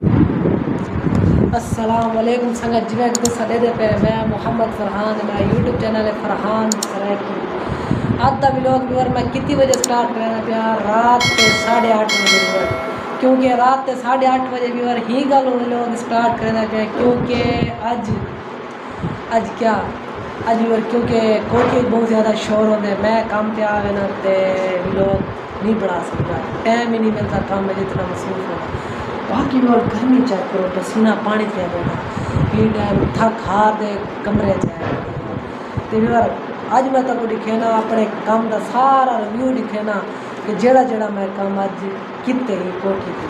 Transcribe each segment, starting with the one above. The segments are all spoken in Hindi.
अस्सलाम वालेकुम संगत जिवें कि तुसां दे पे मैं मोहम्मद फरहान मेरा यूट्यूब चैनल है फरहान सराकी। आज का व्लॉग व्यूअर मैं कितनी बजे स्टार्ट करना पिया रात के 8:30 बजे व्यूअर, क्योंकि रात के 8:30 बजे व्यूअर ही गल व्लॉग स्टार्ट करना पिया क्योंकि अज क्या अज व्यूअर क्योंकि कोठी बहुत ज़्यादा शोर होंगे, मैं काम पे आवे ना तो व्लॉग नहीं बना सकता, टाइम ही नहीं मिलता काम में जितना मसरूफ होगा। बाकी भी और गर्मी चेक करो, पसीना पानी क्या देना ये टाइम थक हार दे कमरे जाए तो यार अज मैं तो दिखे ना अपने काम का सारा रिव्यू दिखे ना कि जेड़ा जेड़ा मैं काम अज किते ही कोठी थी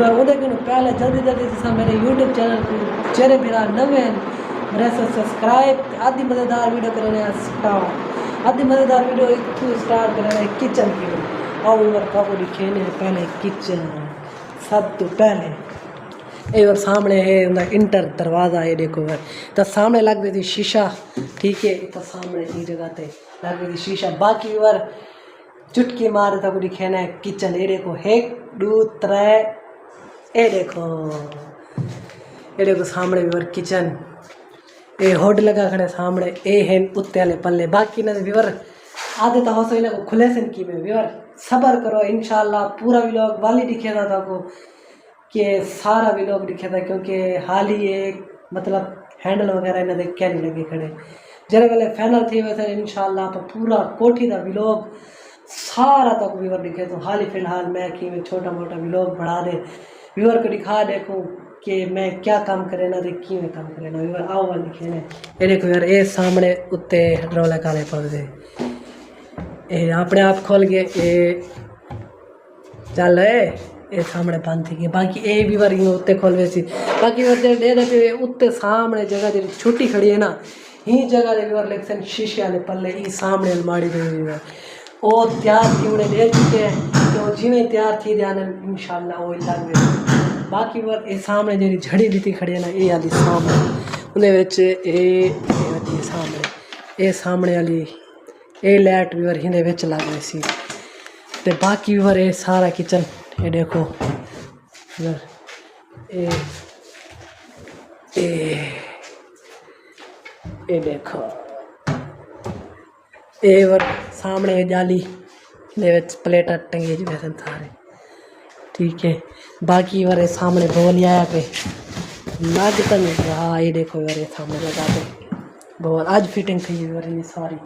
यार वो पहले जल्दी जल्दी से मेरे यूट्यूब चैनल को चेहरे फिरा नवे मेरे से सब्सक्राइब आधी मज़ेदार वीडियो करने स्टार्ट आधी मज़ेदार वीडियो एक स्टार्ट करना किचन की और यार का दिखे पहले किचन सब तो पहले और सामने है इंटर दरवाज़ा है देखो यार तो सामने लग गई थी शीशा, ठीक है तो सामने ये जगह पे लग गई थी शीशा। बाकी यार चुटकी मारे तक दिखेना है किचन ये देखो 1 2 3 ये देखो सामने व्यूअर किचन ये होड लगा खड़े सामने ये है उत्ते वाले पल्ले। बाकी ना व्यूअर आधे तो हो इन्हें खुले से की में व्यूअर सबर करो इंशाल्लाह पूरा व्लॉग वाली दिखेगा था को कि सारा व्लॉग दिखेगा क्योंकि हाल ही एक मतलब हैंडल वगैरह इन्हें देख क्या नहीं लगे खड़े जरा गले फाइनल थी वैसे इंशाल्लाह तो पूरा कोठी का व्लॉग सारा तक व्यूअर दिखे तो हाल ही फिलहाल मैं कि मैं छोटा मोटा व्लॉग बढ़ा दे व्यूअर को दिखा देखूँ कि मैं क्या काम करे ना देखी में काम करे ना व्यूअर आओ वाल दिखे ना ये देखो यार ये सामने उत्ते रोले काले पौधे ये अपने आप खोल गए ये चल ये सामने बंद थी गई। बाकी ये भी बार उत्ते खोल वैसी बाकी दे उत्ते सामने जगह जी छुट्टी खड़ी है ना ही जगह भी बार लेकिन शीशे वाले पल्ले ही सामने अलमारी पे भी वो तैयार थी उन्हें दे चुके हैं तो जिमें तैयार थी ध्यान इंशाल्लाह वो लग गए। बाकी बार ये सामने जी झड़ी बीती खड़ी है ना ये वाली सामने उन्हें सामने ये सामने वाली ये लाइट भी हिंदे विच लग रही सी ते बाकी भी ये सारा किचन ये देखो ये देखो ये वर सामने जाली दे विच प्लेटा टंगी जी वैसे सारे, ठीक है। बाकी वर सामने बोल आया पे लग तो नहीं हाँ ये देखो यार ये सामने लगा पे बोल आज फिटिंग थी वर सारी।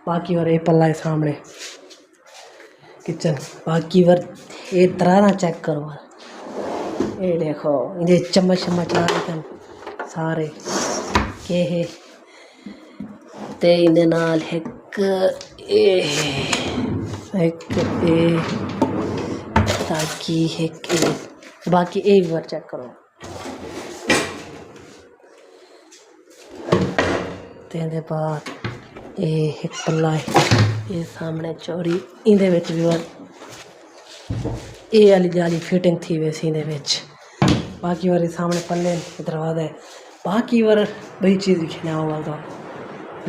बाकी वर ये पल्ला है सामने किचन। बाकी वर ये तरह चेक करो ये देखो ये चम्मच ला रहे सारे के है ते इहदे नाल एक ताकि एक बाकी एक बार चेक करो ते बाद ये एक पल्ला है ये सामने चोरी इंदे विच भी ये वाली जाली फिटिंग थी वैसे इंदे विच। बाकी वाले सामने पल्ले दरवाजा है। बाकी वार बड़ी चीज़ दिखने वाला तो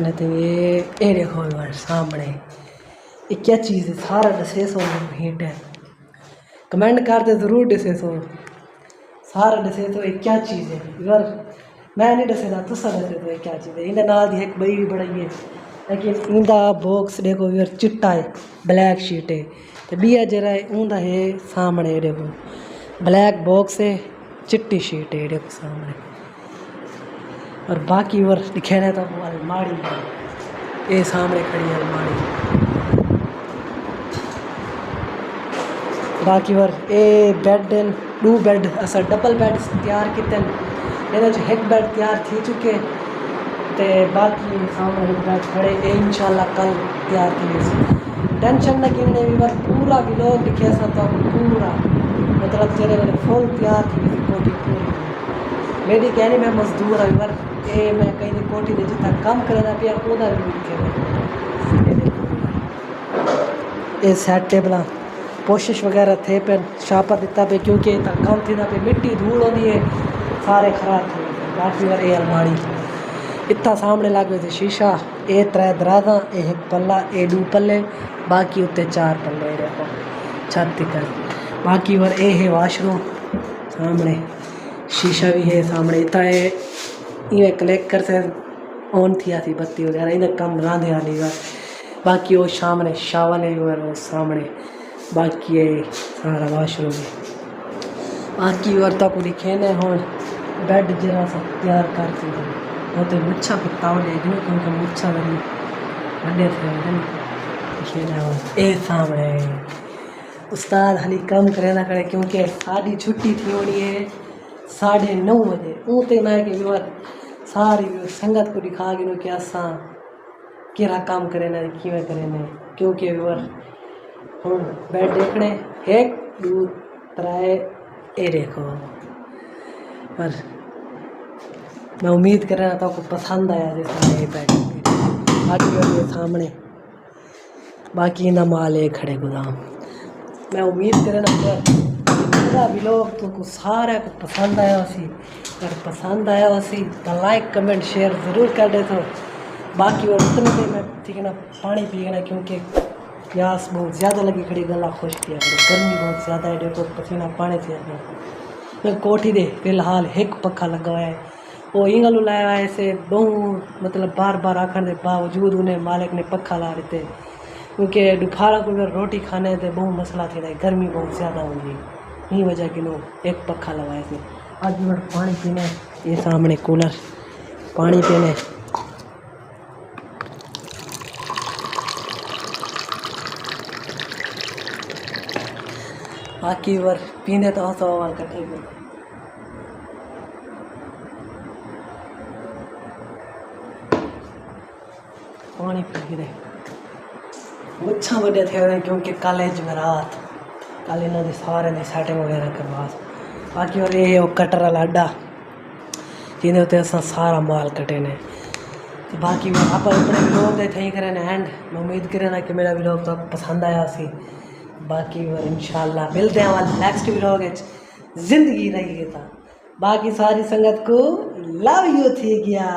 नहीं तो ये देखो यार सामने ये क्या चीज़ है सारा डिसेस हो हिंट है कमेंट करते ज़रूर डिसेस हो सारा डिसेस हो ये क्या चीज़ है यार मैं नहीं दसेदा तुसा दसे तो ये क्या चीज़ है इन्हें नाल दी एक बई भी बड़ी है लेकिन इंदा बॉक्स देखो यार चिट्टा है ब्लैक शीट है तो बिया जरा उनका है सामने देखो ब्लैक बॉक्स है चिट्टी शीट है देखो सामने। और बाकी और दिखे रहे तो अलमारी ये सामने खड़ी है अलमारी। बाकी और ये बेड 2 बेड असा डबल बेड तैयार किते एक बेड तैयार थी चुके ते बाकी सामने बेड खड़े ये इंशाल्लाह कल तैयार किए टेंशन न कि भी बार पूरा व्लॉग दिखे सा तो पूरा मतलब तेरे वाले फुल तैयार थी कोठी पूरी मेरी कहनी मैं मजदूर है बार ये मैं कहीं कोठी दे जितना काम करना पिया ओदा भी दिखे ये सेट टेबल कोशिश वगैरह थे पे शापर दिता पे क्योंकि काम थी पे मिट्टी धूल होती है सारे खराब थे। बाकी बार ये अलमारी इतना सामने लग गए थे शीशा ये 3 दराजा ये 1 पल्ला ये 2 पल्ले बाकी उत्ते 4 पल्ले देखो छत कर। बाकी बार ये है वाशरूम सामने शीशा भी है सामने इतना है ये क्लिक कर से ऑन थी थी बत्ती वगैरह इन्हें कम रांधे वाली बात बाकी वो सामने शावर है वो सामने बाकी है सारा वाशरूम है बाकी और तो पूरी खेने हो बेड जरा सा तैयार करती है वो तो मुच्छा पत्ताव ले क्योंकि मुच्छा बड़ी बड़े थे खेने हो ए सामने उस्ताद हाली कम करे ना करे क्योंकि साड़ी छुट्टी थी होनी है 9:30 बजे ऊते ना कि व्यवर सारी संगत को दिखा गिनो कि असा केरा काम करे ना किवें करे ने क्योंकि व्यवर हुन बैठ देखने 1 2 3 ए देखो पर मैं उम्मीद कर रहा था आपको पसंद आया जैसा ये बैठ बाकी और ये सामने बाकी ना माल है खड़े गोदाम मैं उम्मीद कर रहा पूरा व्लॉग तो को सारा को पसंद आया उसी अगर पसंद आया उसी तो लाइक कमेंट शेयर ज़रूर कर दे तो बाकी और उतने में मैं ठीक है ना पानी पी ना क्योंकि प्यास बहुत ज़्यादा लगी खड़ी गला खुश किया गर्मी बहुत ज़्यादा है देखो पसीना पानी से मैं कोठी दे फिलहाल एक पखा लगा है वो इंगल लाया है ऐसे बहु मतलब बार बार आखने के बावजूद उन्हें मालिक ने पखा ला रहे थे क्योंकि दोपहर को रोटी खाने से बहुत मसला थी गर्मी बहुत ज़्यादा होगी यही वजह के लोग एक पखा लगाए थे आज मिनट पानी पीने ये सामने कूलर पानी पीने बाकी बार पीने तो सवाल कटे पानी पी रहे मुच्छा बड़े थे क्योंकि कॉलेज में रात कल इन्होंने सारे ने सेटिंग वगैरह करवा बाकी और ये कटर वाला अड्डा जिन्हें उत्ते असां सारा माल कटे ने तो बाकी आप अपने व्लॉग दे थई करें एंड मैं उम्मीद करें ना कि मेरा व्लॉग तो पसंद आया सी बाकी इंशाल्लाह मिलते हैं हमारे नेक्स्ट व्लॉग जिंदगी रही था बाकी सारी संगत को लव यू थी गया।